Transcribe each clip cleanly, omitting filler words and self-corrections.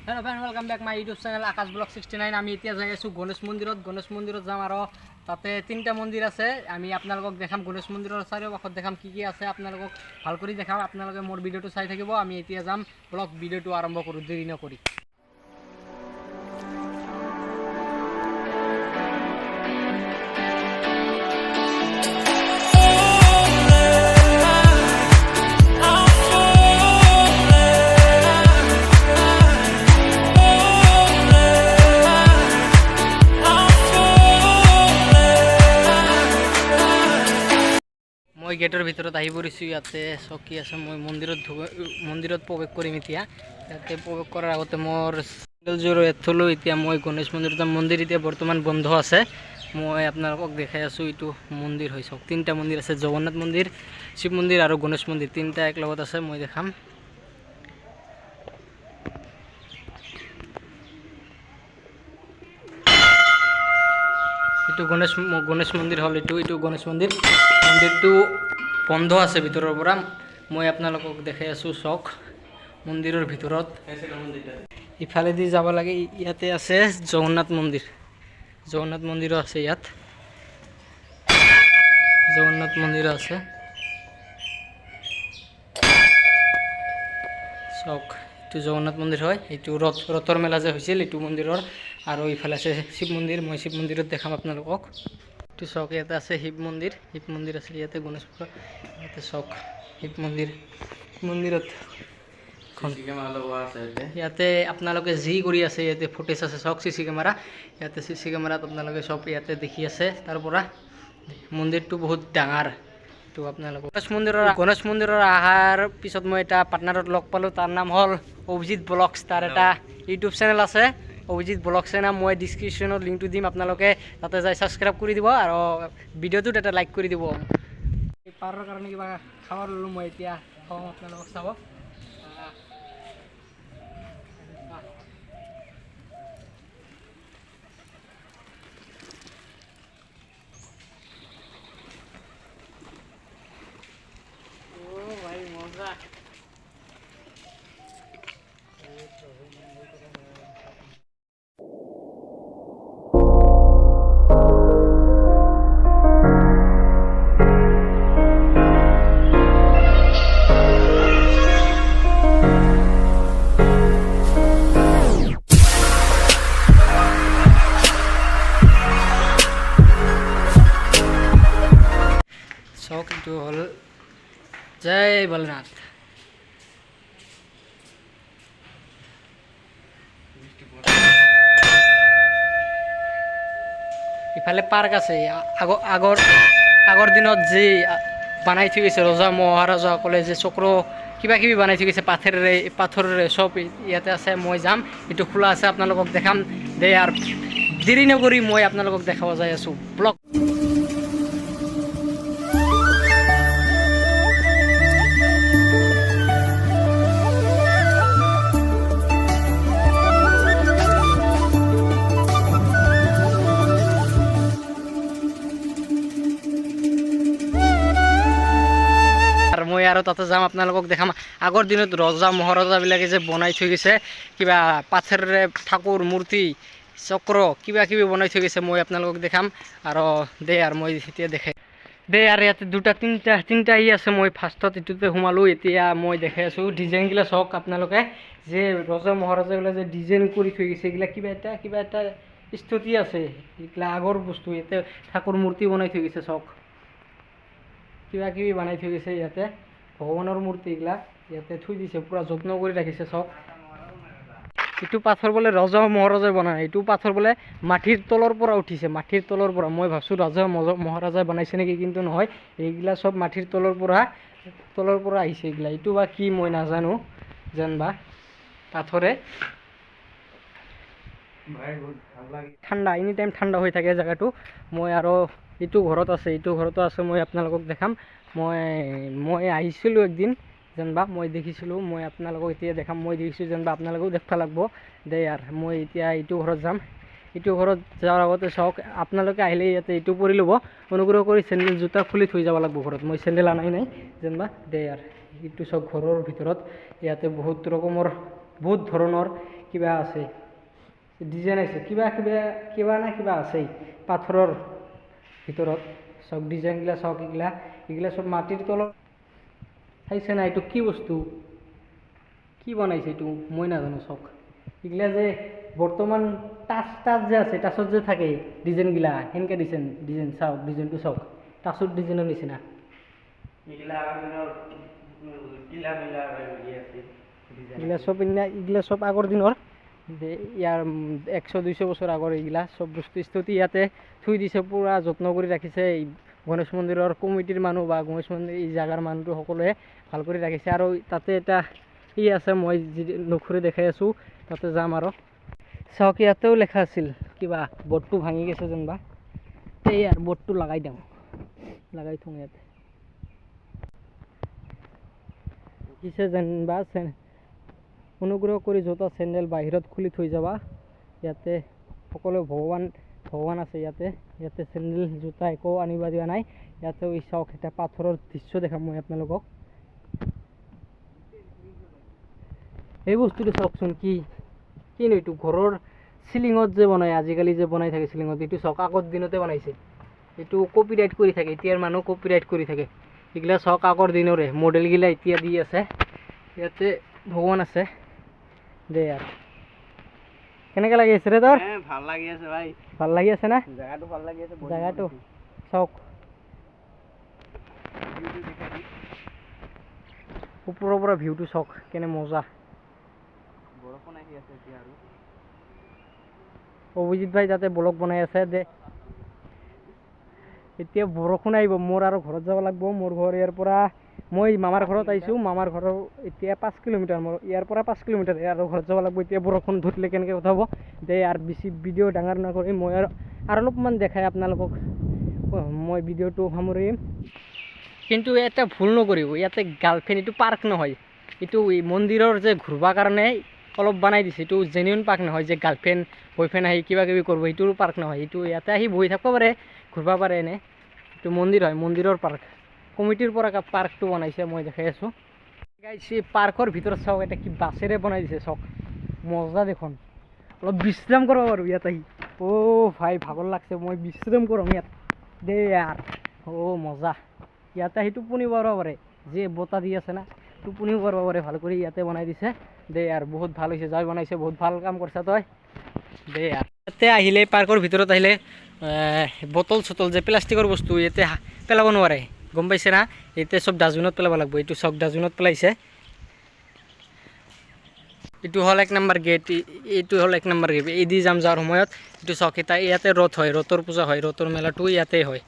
Hello friend, welcome back my YouTube channel Akash Vlog 69. আমি এতিয়া যাই আছো গণেশ মন্দিৰত যাম আৰু তাতে তিনটা মন্দিৰ আছে। আমি আপোনালোকক দেখাম গণেশ মন্দিৰৰ চাৰিওকাষত দেখাম কি আছে আপোনালোকক ভাল কৰি দেখাম। আপোনালোকে মোৰ ভিডিওটো চাই থাকিব। আমি এতিয়া যাম ব্লগ ভিডিওটো আৰম্ভ কৰো দেৰি নকৰি। মই গেটৰ ভিতৰত আহি পৰিছোঁ। ইয়াতে চকী আছে। মই মন্দিৰত প্ৰৱেশ কৰিম এতিয়া। ইয়াতে প্ৰৱেশ কৰাৰ আগতে মোৰ চেণ্ডেলযোৰ ইয়াত থ'লোঁ। এতিয়া মই গণেশ মন্দিৰত যাম। মন্দিৰ এতিয়া বৰ্তমান বন্ধ আছে। মই আপোনালোকক দেখাই আছোঁ এইটো মন্দিৰ হৈ চাওক। তিনিটা মন্দিৰ আছে, জগন্নাথ মন্দিৰ, শিৱ মন্দিৰ আৰু গণেশ মন্দিৰ। তিনিটা একেলগত আছে। মই দেখাম। এইটো গণেশ মন্দিৰ হ'ল। এইটো গণেশ মন্দিৰ। মন্দিৰটো বন্ধ আছে ভিতৰৰ পৰা। মই আপোনালোকক দেখাই আছোঁ চাওক মন্দিৰৰ ভিতৰত। ইফালেদি যাব লাগে। ইয়াতে আছে জগন্নাথ মন্দিৰো আছে। ইয়াত জগন্নাথ মন্দিৰো আছে চাওক। এইটো জগন্নাথ মন্দিৰ হয়। এইটো ৰথৰ মেলা যে হৈছিল এইটো মন্দিৰৰ। আৰু ইফালে আছে শিৱ মন্দিৰ। মই শিৱ মন্দিৰত দেখাম আপোনালোকক। এইটো চাওক ইয়াতে আছে শিৱ মন্দিৰ আছে। ইয়াতে গণেশ ইয়াতে চাওক শিৱ মন্দিৰত ইয়াতে আপোনালোকে যি কৰি আছে ইয়াতে ফুটেজ আছে চাওক। চিচি কেমেৰা ইয়াতে চিচি কেমেৰাত আপোনালোকে চব ইয়াতে দেখি আছে। তাৰ পৰা মন্দিৰটো বহুত ডাঙৰ। তো আপোনালোকে গণেশ মন্দিৰৰ অহাৰ পিছত মই এটা পাৰ্টনাৰত লগ পালোঁ। তাৰ নাম হ'ল অভিজিত ব্লগছ। তাৰ এটা ইউটিউব চেনেল আছে অভিজিত ব্লগছ নাম। মই ডিছক্ৰিপশ্যনত লিংকটো দিম। আপোনালোকে তাতে যাই ছাবস্ক্ৰাইব কৰি দিব আৰু ভিডিঅ'টোত এটা লাইক কৰি দিব। পাৰৰ কাৰণে কিবা খাব ল'লোঁ মই। এতিয়া খাওঁ, আপোনালোকক চাব। ভাই মজা। চাওক এইটো হ'ল জয় বলনাথ। ইফালে পাৰ্ক আছে। আগৰ দিনত যি বনাই থৈ গৈছে ৰজা মহাৰজাসকলে যে চক্ৰ কিবা কিবি বনাই থৈ গৈছে পাথৰেৰে চব ইয়াতে আছে। মই যাম। এইটো খোলা আছে। আপোনালোকক দেখাম দে আৰু দেৰি নকৰি মই আপোনালোকক দেখাব যাই আছোঁ ব্লগ। মই আৰু তাতে যাম, আপোনালোকক দেখাম। আগৰ দিনত ৰজা মহাৰজাবিলাকে যে বনাই থৈ গৈছে কিবা পাথৰেৰে ঠাকুৰ মূৰ্তি চক্ৰ কিবা কিবি বনাই থৈ গৈছে। মই আপোনালোকক দেখাম আৰু মই এতিয়া দেখাই আৰু ইয়াতে তিনিটা আছে। মই ফাৰ্ষ্টত এইটোতে সোমালোঁ। এতিয়া মই দেখাই আছোঁ ডিজাইনগিলা চাওক আপোনালোকে। যে ৰজা মহাৰজাবিলাক যে ডিজাইন কৰি থৈ গৈছে এইগিলা কিবা এটা স্থিতি আছে। এইগিলা আগৰ বস্তু। ইয়াতে ঠাকুৰ মূৰ্তি বনাই থৈ গৈছে চাওক। কিবা কিবি বনাই থৈ গৈছে ইয়াতে ভগৱানৰ মূৰ্তি এইগিলা ইয়াতে থৈ দিছে। পূৰা যত্ন কৰি ৰাখিছে চাওক। এইটো পাথৰ বোলে ৰজা মহাৰজাই বনায়। এইটো পাথৰ বোলে মাটিৰ তলৰ পৰা উঠিছে। মাটিৰ তলৰ পৰা। মই ভাবছোঁ ৰজা মহাৰজাই বনাইছে নেকি, কিন্তু নহয়। এইগিলা চব মাটিৰ তলৰ পৰা আহিছে এইগিলা। এইটো বা কি মই নাজানো। যেনবা পাথৰে ঠাণ্ডা এনি টাইম ঠাণ্ডা হৈ থাকে জেগাটো। মই আৰু এইটো ঘৰতো আছে। মই আপোনালোকক দেখাম। মই আহিছিলোঁ একদিন যেনবা মই দেখিছিলোঁ। মই আপোনালোকক এতিয়া দেখাম। মই দেখিছোঁ যেনবা আপোনালোকেও দেখিব লাগিব মই এতিয়া এইটো ঘৰত যাম। এইটো ঘৰত যোৱাৰ আগতে চাওক আপোনালোকে আহিলে ইয়াতে এইটো কৰি ল'ব। অনুগ্ৰহ কৰি চেণ্ডেল জোতা খুলি থৈ যাব লাগিব ঘৰত। মই চেণ্ডেল আনাই নাই যেনবা এইটো চাওক ঘৰৰ ভিতৰত। ইয়াতে বহুত ধৰণৰ কিবা আছে ডিজাইন আছে কিবা কিবা কিবা না কিবা আছেই পাথৰৰ ভিতৰত চাওক ডিজাইনগিলা চাওক এইগিলা চব মাটিৰ তলত চাইছে না এইটো কি বস্তু কি বনাইছে এইটো মই নাজানো চাওক এইগিলা যে বৰ্তমান টাচ যে আছে টাচত যে থাকে ডিজাইনগিলা সেনেকৈ ডিজাইন চাওক ডিজাইনটো চাওক টাচৰ ডিজাইনৰ নিচিনা এইগিলা চব আগৰ দিনৰ ইয়াৰ 100-200 বছৰ আগৰ এইগিলা চব বস্তু স্থিতি ইয়াতে থৈ দিছে পুৰা যত্ন কৰি ৰাখিছে গণেশ মন্দিৰৰ কমিটিৰ মানুহ বা গণেশ মন্দিৰ এই জাগাৰ মানুহটো সকলোৱে ভাল কৰি ৰাখিছে আৰু তাতে এটা আছে মই যি নখুৰে দেখাই আছোঁ তাতে যাম আৰু চাওক ইয়াতেও লেখা আছিল কিবা বৰ্ডটো ভাঙি গৈছে যেনিবা এই আৰু বৰ্ডটো লগাই থওঁ ইয়াতে কিছে যেনিবা অনুগ্ৰহ কৰি জোতা চেণ্ডেল বাহিৰত খুলি থৈ যাবা ইয়াতে সকলো ভগৱান আছে ইয়াতে চেণ্ডেল জোতা একো আনিব দিয়া নাই ইয়াতেও চাওক এটা পাথৰৰ দৃশ্য দেখাম মই আপোনালোকক এই বস্তুটো চাওকচোন কিনো এইটো ঘৰৰ চিলিঙত যে বনায় আজিকালি যে বনাই থাকে চিলিঙত এইটো চাওক আগৰ দিনতে বনাইছে এইটো কপিৰাইট কৰি থাকে এতিয়াৰ মানুহ কপিৰাইট কৰি থাকে এইগিলা চাওক আগৰ দিনৰে মডেলগিলা এতিয়া দি আছে ইয়াতে ভগৱান আছে দে আৰু কেনেকৈ লাগি আছে ৰে তোৰ ভাল লাগি আছে ভাই ভাল লাগি আছে না জায়গাটো ভাল লাগি আছে জায়গাটো চাওক ওপৰৰ পৰা ভিউটো চাওক কেনে মজা বৰষুণ আহি আছে এতিয়া আৰু অভিজিত ভাই তাতে ব্লগ বনাই আছে দে এতিয়া বৰষুণ আহিব মোৰ আৰু ঘৰত যাব লাগিব মোৰ ঘৰ ইয়াৰ পৰা মই মামাৰ ঘৰত আহিছোঁ মামাৰ ঘৰৰ এতিয়া 5 কিলোমিটাৰ মোৰ ইয়াৰ পৰা 5 কিলোমিটাৰ আৰু ঘৰত যাব লাগিব এতিয়া বৰষুণ ধৰিলে কেনেকৈ কথা হ'ব দে আৰু বেছি ভিডিঅ' ডাঙৰ নকৰি মই আৰু অলপমান দেখাই আপোনালোকক মই ভিডিঅ'টো সামৰিম কিন্তু এটা ভুল নকৰিব ইয়াতে গাৰ্লফ্ৰেণ্ড এইটো পাৰ্ক নহয় এইটো মন্দিৰৰ যে ঘূৰিবৰ কাৰণে অলপ বনাই দিছে এইটো জেনুইন পাৰ্ক নহয় যে গাৰ্লফ্ৰেণ্ড বয়ফ্ৰেণ্ড আহি কিবা কিবি কৰিব এইটোৰ পাৰ্ক নহয় এইটো ইয়াতে আহি বহি থাকিব পাৰে ঘূৰিব পাৰে এনে এইটো মন্দিৰ হয় মন্দিৰৰ পাৰ্ক কমিটিৰ পৰা পাৰ্কটো বনাইছে মই দেখাই আছোঁ গাইছে পাৰ্কৰ ভিতৰত চাওক এটা কি বাছেৰে বনাই দিছে চাওক মজা দেখোন অলপ বিশ্ৰাম কৰিব পাৰোঁ ইয়াত আহি ভাই ভাগৰ লাগছে মই বিশ্ৰাম কৰিম ইয়াত দে ইয়াৰ মজা ইয়াতে আহি টোপনিও পাৰব পাৰে যে বতাহ দি আছে না টোপনিও কৰিব পাৰে ভাল কৰি ইয়াতে বনাই দিছে দে আৰু বহুত ভাল হৈছে যাই বনাইছে বহুত ভাল কাম কৰিছা তই দে ইয়াতে আহিলে পাৰ্কৰ ভিতৰত আহিলে বটল চটল যে প্লাষ্টিকৰ বস্তু ইয়াতে পেলাব নোৱাৰে গম পাইছে না এতিয়া চব ডাষ্টবিনত পেলাব লাগিব এইটো চব ডাষ্টবিনত পেলাইছে এইটো হ'ল 1 নম্বৰ গেট এইটো হ'ল 1 নম্বৰ গেট এই দি যাম যোৱাৰ সময়ত এইটো চক এটা ইয়াতে ৰথ হয় ৰথৰ পূজা হয় ৰথৰ মেলাটো ইয়াতে হয়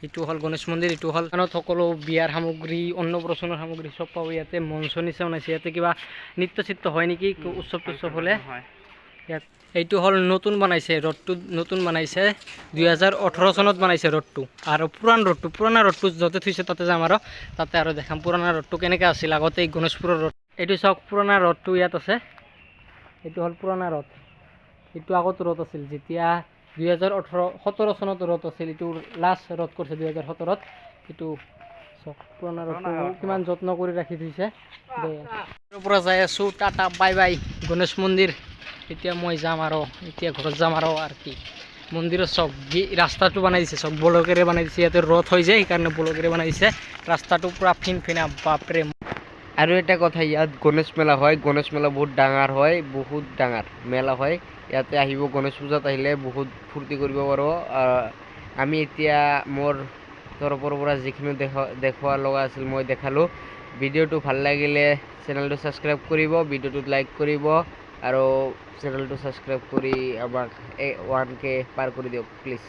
এইটো হ'ল গণেশ মন্দিৰ এইটো হ'ল সকলো বিয়াৰ সামগ্ৰী অন্নপ্ৰসন্নৰ সামগ্ৰী চব পাব ইয়াতে মঞ্চ নিচা বনাইছে ইয়াতে কিবা নৃত্য চিত্ৰ হয় নেকি উৎসৱ টুৎসৱ হ'লে ইয়াত এইটো হ'ল নতুন বনাইছে ৰথটো নতুন বনাইছে 2018 চনত বনাইছে ৰথটো আৰু পুৰণা ৰথটো য'তে থৈছে তাতে যাম আৰু তাতে আৰু দেখাম পুৰণা ৰথটো কেনেকৈ আছিল আগতে এই গণেশপুৰৰ ৰথ এইটো চাওক পুৰণা ৰথটো ইয়াত আছে এইটো হ'ল পুৰণা ৰথ এইটো আগত ৰথ আছিল যেতিয়া 2017 চনত ৰথ আছিল এইটো লাষ্ট ৰথ কৰিছে 2017ত এইটো চাওক পুৰণা ৰথটো কিমান যত্ন কৰি ৰাখি থৈছে পৰা যাই আছোঁ টাটা বাই বাই গণেশ মন্দিৰ এতিয়া মই যাম আৰু এতিয়া ঘৰত যাম আৰু কি মন্দিৰৰ চব ৰাস্তাটো বনাই দিছে চব ব্লকেৰে বনাই দিছে ইয়াতে ৰথ হৈ যায় সেইকাৰণে ব্লকেৰে বনাই দিছে ৰাস্তাটো পুৰা ফিনফিনা বাপৰে আৰু এটা কথা ইয়াত গণেশ মেলা হয় গণেশ মেলা বহুত ডাঙৰ হয় বহুত ডাঙৰ মেলা হয় ইয়াতে আহিব গণেশ পূজাত আহিলে বহুত ফূৰ্তি কৰিব পাৰোঁ আমি এতিয়া মোৰ তৰফৰ পৰা যিখিনি দেখুওৱা লগা আছিল মই দেখালোঁ ভিডিঅ'টো ভাল লাগিলে চেনেলটো ছাবস্ক্ৰাইব কৰিব ভিডিঅ'টোত লাইক কৰিব আৰু চেনেলটো ছাবস্ক্ৰাইব কৰি আমাক 1K পাৰ কৰি দিয়ক প্লিজ